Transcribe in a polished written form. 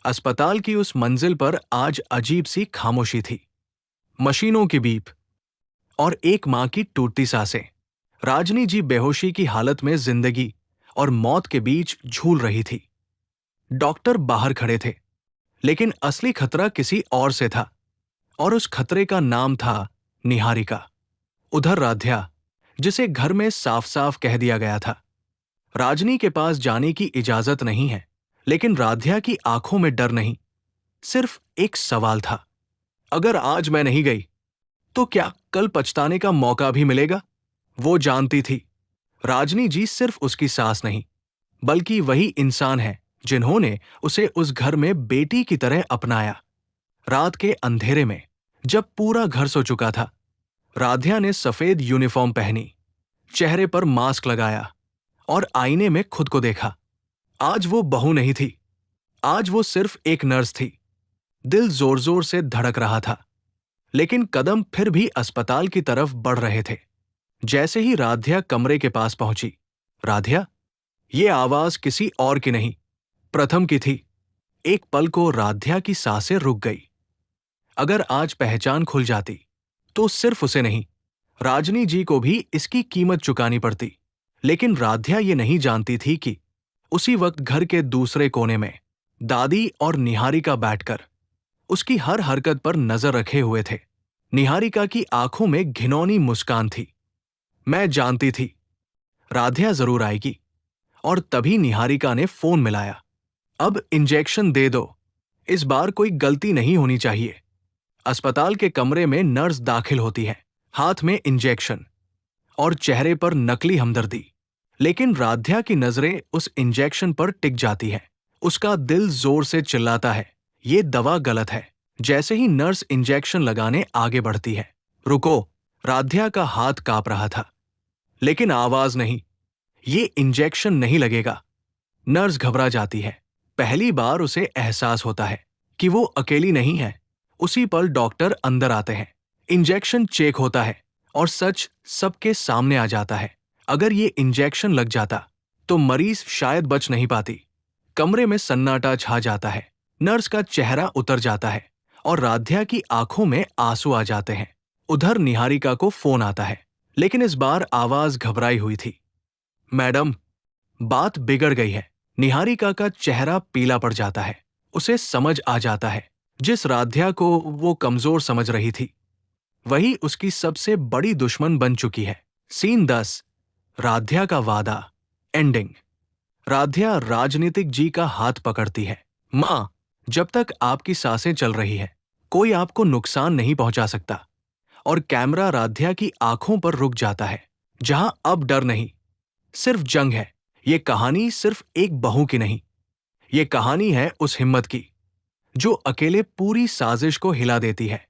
अस्पताल की उस मंजिल पर आज अजीब सी खामोशी थी। मशीनों की बीप और एक मां की टूटती सांसें। राजनी जी बेहोशी की हालत में जिंदगी और मौत के बीच झूल रही थी। डॉक्टर बाहर खड़े थे, लेकिन असली खतरा किसी और से था, और उस खतरे का नाम था निहारिका। उधर राध्या, जिसे घर में साफ साफ कह दिया गया था, राजनी के पास जाने की इजाजत नहीं है। लेकिन राध्या की आंखों में डर नहीं, सिर्फ एक सवाल था। अगर आज मैं नहीं गई, तो क्या कल पछताने का मौका भी मिलेगा? वो जानती थी, राजनी जी सिर्फ उसकी सास नहीं, बल्कि वही इंसान है जिन्होंने उसे उस घर में बेटी की तरह अपनाया। रात के अंधेरे में, जब पूरा घर सो चुका था, राध्या ने सफेद यूनिफॉर्म पहनी, चेहरे पर मास्क लगाया और आईने में खुद को देखा। आज वो बहू नहीं थी, आज वो सिर्फ एक नर्स थी। दिल जोर जोर से धड़क रहा था, लेकिन कदम फिर भी अस्पताल की तरफ बढ़ रहे थे। जैसे ही राध्या कमरे के पास पहुंची, राध्या, ये आवाज किसी और की नहीं, प्रथम की थी। एक पल को राध्या की सांसें रुक गई। अगर आज पहचान खुल जाती, तो सिर्फ उसे नहीं, राजनी जी को भी इसकी कीमत चुकानी पड़ती। लेकिन राध्या ये नहीं जानती थी कि उसी वक्त घर के दूसरे कोने में दादी और निहारिका बैठकर उसकी हर हरकत पर नजर रखे हुए थे। निहारिका की आंखों में घिनौनी मुस्कान थी। मैं जानती थी, राध्या जरूर आएगी। और तभी निहारिका ने फोन मिलाया। अब इंजेक्शन दे दो, इस बार कोई गलती नहीं होनी चाहिए। अस्पताल के कमरे में नर्स दाखिल होती है, हाथ में इंजेक्शन और चेहरे पर नकली हमदर्दी। लेकिन राध्या की नजरें उस इंजेक्शन पर टिक जाती है। उसका दिल जोर से चिल्लाता है, ये दवा गलत है। जैसे ही नर्स इंजेक्शन लगाने आगे बढ़ती है, रुको, राध्या का हाथ कांप रहा था, लेकिन आवाज नहीं। ये इंजेक्शन नहीं लगेगा। नर्स घबरा जाती है। पहली बार उसे एहसास होता है कि वो अकेली नहीं है। उसी पल डॉक्टर अंदर आते हैं, इंजेक्शन चेक होता है और सच सबके सामने आ जाता है। अगर ये इंजेक्शन लग जाता, तो मरीज शायद बच नहीं पाती। कमरे में सन्नाटा छा जाता है। नर्स का चेहरा उतर जाता है और राध्या की आंखों में आंसू आ जाते हैं। उधर निहारिका को फोन आता है, लेकिन इस बार आवाज घबराई हुई थी। मैडम, बात बिगड़ गई है। निहारिका का चेहरा पीला पड़ जाता है। उसे समझ आ जाता है, जिस राध्या को वो कमजोर समझ रही थी, वही उसकी सबसे बड़ी दुश्मन बन चुकी है। सीन 10, राध्या का वादा, एंडिंग। राध्या राजनीतिक जी का हाथ पकड़ती है। मां, जब तक आपकी सांसें चल रही है, कोई आपको नुकसान नहीं पहुंचा सकता। और कैमरा राध्या की आंखों पर रुक जाता है, जहां अब डर नहीं, सिर्फ जंग है। ये कहानी सिर्फ एक बहू की नहीं, ये कहानी है उस हिम्मत की जो अकेले पूरी साजिश को हिला देती है।